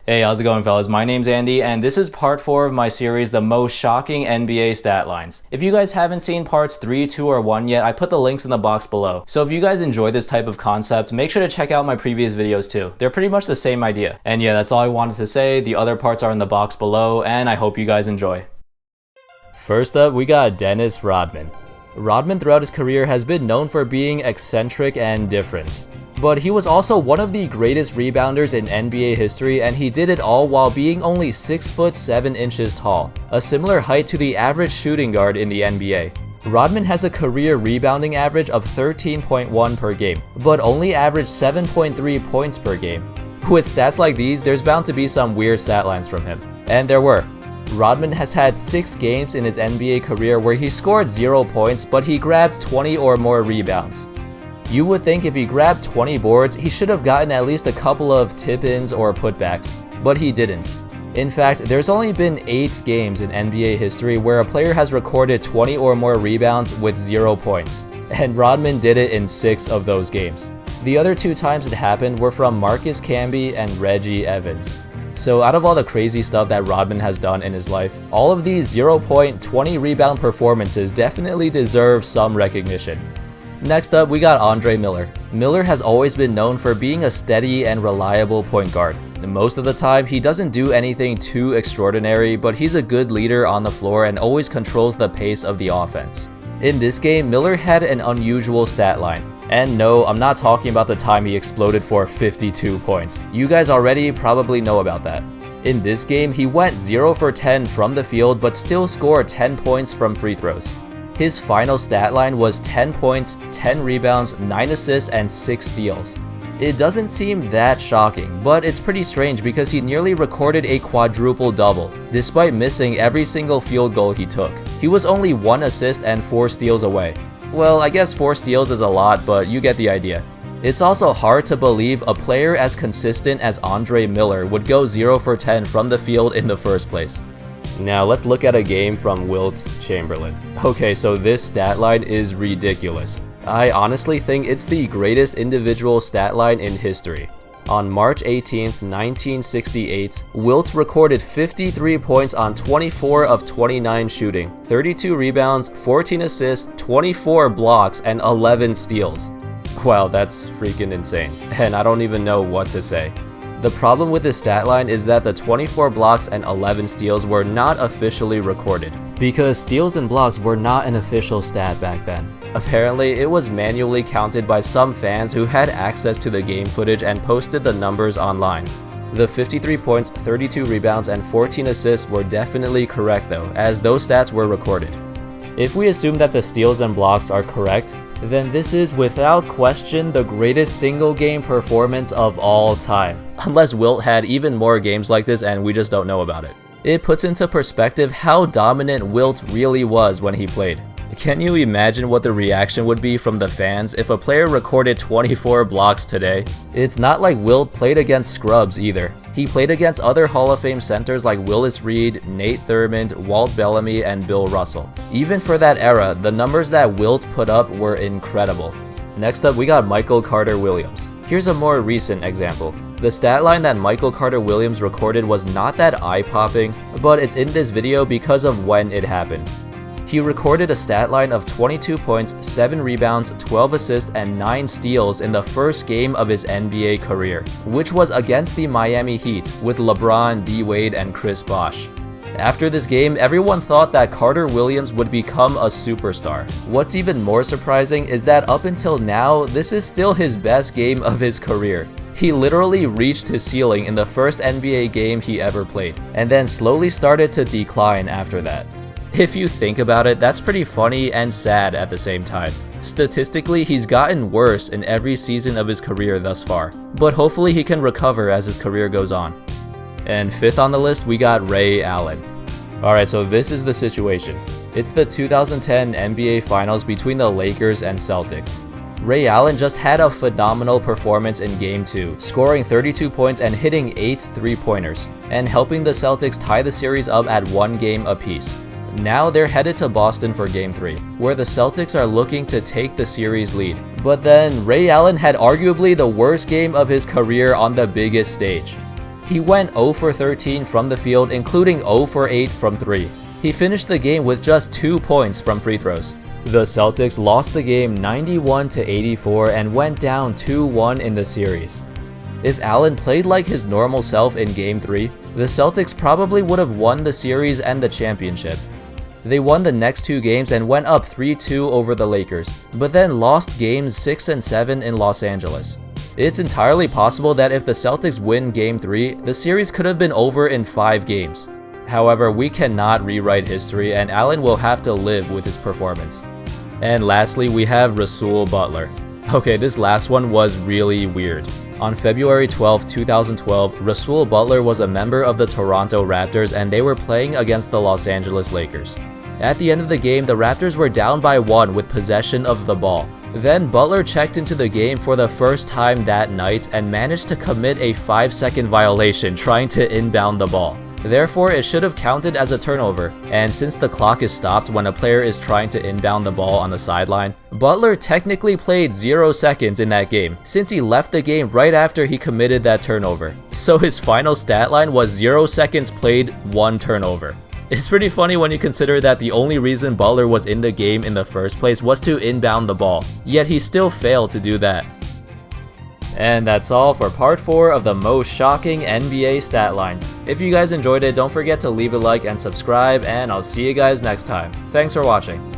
Hey, how's it going, fellas? My name's Andy, and this is part 4 of my series, The Most Shocking NBA Stat Lines. If you guys haven't seen parts 3, 2, or 1 yet, I put the links in the box below. So if you guys enjoy this type of concept, make sure to check out my previous videos too. They're pretty much the same idea. And yeah, that's all I wanted to say. The other parts are in the box below, and I hope you guys enjoy. First up, we got Dennis Rodman. Rodman throughout his career has been known for being eccentric and different. But he was also one of the greatest rebounders in NBA history, and he did it all while being only 6 foot 7 inches tall, a similar height to the average shooting guard in the NBA. Rodman has a career rebounding average of 13.1 per game, but only averaged 7.3 points per game. With stats like these, there's bound to be some weird stat lines from him. And there were. Rodman has had 6 games in his NBA career where he scored 0 points, but he grabbed 20 or more rebounds. You would think if he grabbed 20 boards, he should have gotten at least a couple of tip-ins or putbacks, but he didn't. In fact, there's only been 8 games in NBA history where a player has recorded 20 or more rebounds with 0 points, and Rodman did it in 6 of those games. The other 2 times it happened were from Marcus Camby and Reggie Evans. So out of all the crazy stuff that Rodman has done in his life, all of these 0 point, 20 rebound performances definitely deserve some recognition. Next up, we got Andre Miller. Miller has always been known for being a steady and reliable point guard. Most of the time, he doesn't do anything too extraordinary, but he's a good leader on the floor and always controls the pace of the offense. In this game, Miller had an unusual stat line. And no, I'm not talking about the time he exploded for 52 points. You guys already probably know about that. In this game, he went 0 for 10 from the field, but still scored 10 points from free throws. His final stat line was 10 points, 10 rebounds, 9 assists, and 6 steals. It doesn't seem that shocking, but it's pretty strange because he nearly recorded a quadruple-double, despite missing every single field goal he took. He was only 1 assist and 4 steals away. Well, I guess 4 steals is a lot, but you get the idea. It's also hard to believe a player as consistent as Andre Miller would go 0 for 10 from the field in the first place. Now let's look at a game from Wilt Chamberlain. Okay, so this stat line is ridiculous. I honestly think it's the greatest individual stat line in history. On March 18th, 1968, Wilt recorded 53 points on 24 of 29 shooting, 32 rebounds, 14 assists, 24 blocks, and 11 steals. Wow, that's freaking insane, and I don't even know what to say. The problem with this stat line is that the 24 blocks and 11 steals were not officially recorded, because steals and blocks were not an official stat back then. Apparently, it was manually counted by some fans who had access to the game footage and posted the numbers online. The 53 points, 32 rebounds, and 14 assists were definitely correct though, as those stats were recorded. If we assume that the steals and blocks are correct, then this is without question the greatest single game performance of all time. Unless Wilt had even more games like this and we just don't know about it. It puts into perspective how dominant Wilt really was when he played. Can you imagine what the reaction would be from the fans if a player recorded 24 blocks today? It's not like Wilt played against scrubs either. He played against other Hall of Fame centers like Willis Reed, Nate Thurmond, Walt Bellamy, and Bill Russell. Even for that era, the numbers that Wilt put up were incredible. Next up, we got Michael Carter Williams. Here's a more recent example. The stat line that Michael Carter Williams recorded was not that eye-popping, but it's in this video because of when it happened. He recorded a stat line of 22 points, 7 rebounds, 12 assists, and 9 steals in the first game of his NBA career, which was against the Miami Heat with LeBron, D. Wade, and Chris Bosh. After this game, everyone thought that Carter Williams would become a superstar. What's even more surprising is that up until now, this is still his best game of his career. He literally reached his ceiling in the first NBA game he ever played, and then slowly started to decline after that. If you think about it, that's pretty funny and sad at the same time. Statistically, he's gotten worse in every season of his career thus far, but hopefully he can recover as his career goes on. And fifth on the list, we got Ray Allen. Alright, so this is the situation. It's the 2010 NBA Finals between the Lakers and Celtics. Ray Allen just had a phenomenal performance in Game 2, scoring 32 points and hitting 8 3-pointers, and helping the Celtics tie the series up at 1 game apiece. Now they're headed to Boston for Game 3, where the Celtics are looking to take the series lead. But then Ray Allen had arguably the worst game of his career on the biggest stage. He went 0 for 13 from the field, including 0 for 8 from 3. He finished the game with just 2 points from free throws. The Celtics lost the game 91-84 and went down 2-1 in the series. If Allen played like his normal self in Game 3, the Celtics probably would have won the series and the championship. They won the next 2 games and went up 3-2 over the Lakers, but then lost games 6 and 7 in Los Angeles. It's entirely possible that if the Celtics win Game 3, the series could have been over in 5 games. However, we cannot rewrite history, and Allen will have to live with his performance. And lastly, we have Rasul Butler. Okay, this last one was really weird. On February 12, 2012, Rasul Butler was a member of the Toronto Raptors and they were playing against the Los Angeles Lakers. At the end of the game, the Raptors were down by 1 with possession of the ball. Then Butler checked into the game for the first time that night and managed to commit a 5-second violation trying to inbound the ball. Therefore, it should have counted as a turnover, and since the clock is stopped when a player is trying to inbound the ball on the sideline, Butler technically played 0 seconds in that game, since he left the game right after he committed that turnover. So his final stat line was 0 seconds played, 1 turnover. It's pretty funny when you consider that the only reason Butler was in the game in the first place was to inbound the ball, yet he still failed to do that. And that's all for part 4 of the most shocking NBA stat lines. If you guys enjoyed it, don't forget to leave a like and subscribe, and I'll see you guys next time. Thanks for watching.